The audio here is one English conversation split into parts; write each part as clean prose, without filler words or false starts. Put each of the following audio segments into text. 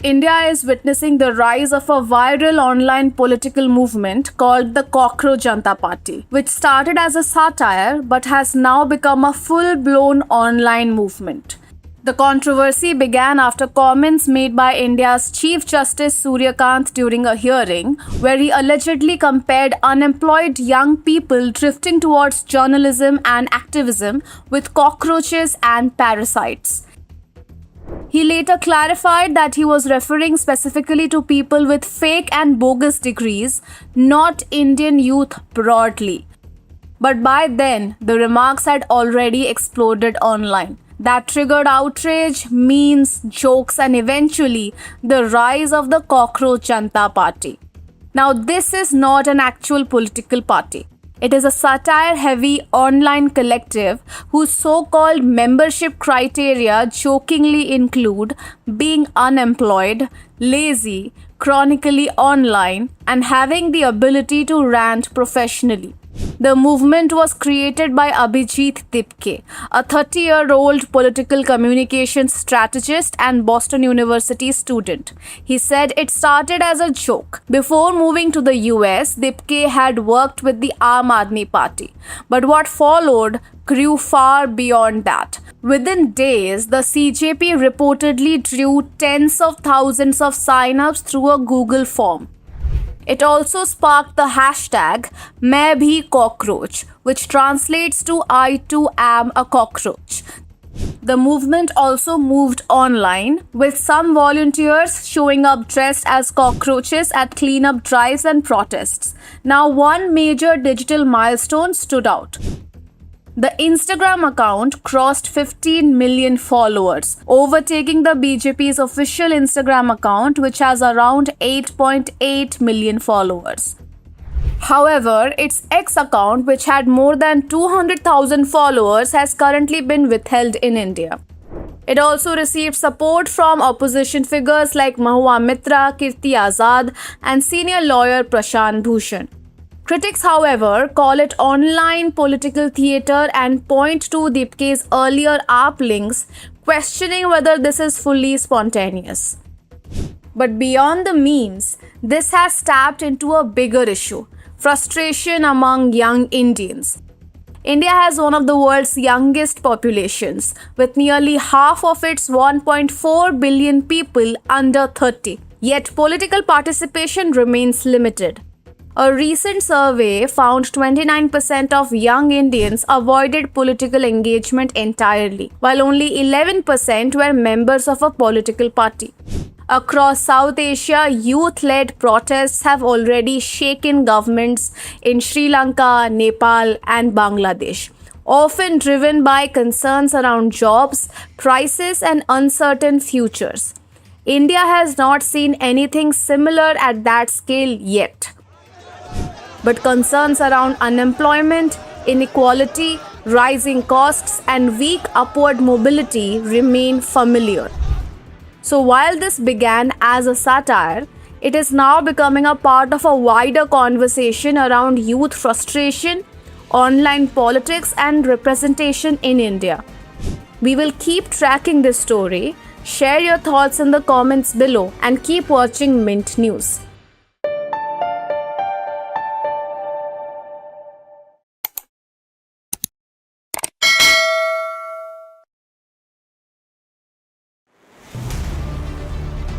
India is witnessing the rise of a viral online political movement called the Cockroach Janta Party, which started as a satire but has now become a full-blown online movement. The controversy began after comments made by India's Chief Justice Surya Kant during a hearing, where he allegedly compared unemployed young people drifting towards journalism and activism with cockroaches and parasites. He later clarified that he was referring specifically to people with fake and bogus degrees, not Indian youth broadly. But by then, the remarks had already exploded online. That triggered outrage, memes, jokes, and eventually the rise of the Cockroach Janta Party. Now, this is not an actual political party. It is a satire-heavy online collective whose so-called membership criteria jokingly include being unemployed, lazy, chronically online, and having the ability to rant professionally. The movement was created by Abhijit Dipke, a 30-year-old political communications strategist and Boston University student. He said it started as a joke. Before moving to the US, Dipke had worked with the Aam Aadmi Party. But what followed grew far beyond that. Within days, the CJP reportedly drew tens of thousands of sign-ups through a Google form. It also sparked the hashtag Main Bhi Cockroach, which translates to I too am a cockroach. The movement also moved online, with some volunteers showing up dressed as cockroaches at cleanup drives and protests. Now, one major digital milestone stood out. The Instagram account crossed 15 million followers, overtaking the BJP's official Instagram account, which has around 8.8 million followers. However, its X account, which had more than 200,000 followers, has currently been withheld in India. It also received support from opposition figures like Mahua Mitra, Kirti Azad, and senior lawyer Prashant Bhushan. Critics, however, call it online political theatre and point to Dipke's earlier AAP links, questioning whether this is fully spontaneous. But beyond the memes, this has tapped into a bigger issue: frustration among young Indians. India has one of the world's youngest populations, with nearly half of its 1.4 billion people under 30. Yet political participation remains limited. A recent survey found 29% of young Indians avoided political engagement entirely, while only 11% were members of a political party. Across South Asia, youth-led protests have already shaken governments in Sri Lanka, Nepal, and Bangladesh, often driven by concerns around jobs, prices, and uncertain futures. India has not seen anything similar at that scale yet. But concerns around unemployment, inequality, rising costs, and weak upward mobility remain familiar. So while this began as a satire, it is now becoming a part of a wider conversation around youth frustration, online politics, and representation in India. We will keep tracking this story. Share your thoughts in the comments below and keep watching Mint News.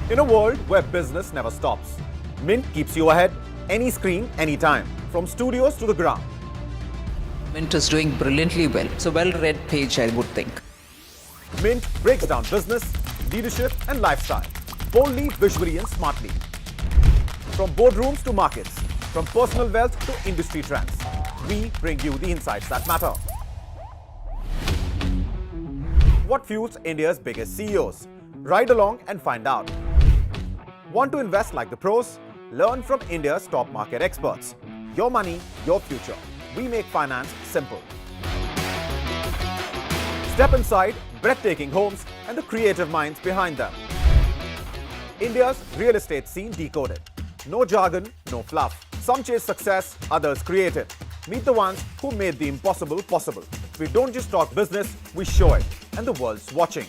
In a world where business never stops, Mint keeps you ahead, any screen, anytime, from studios to the ground. Mint is doing brilliantly well. It's a well-read page, I would think. Mint breaks down business, leadership, and lifestyle, boldly, visually, and smartly. From boardrooms to markets, from personal wealth to industry trends, we bring you the insights that matter. What fuels India's biggest CEOs? Ride along and find out. Want to invest like the pros? Learn from India's top market experts. Your money, your future. We make finance simple. Step inside breathtaking homes and the creative minds behind them. India's real estate scene decoded. No jargon, no fluff. Some chase success, others create it. Meet the ones who made the impossible possible. We don't just talk business, we show it. And the world's watching.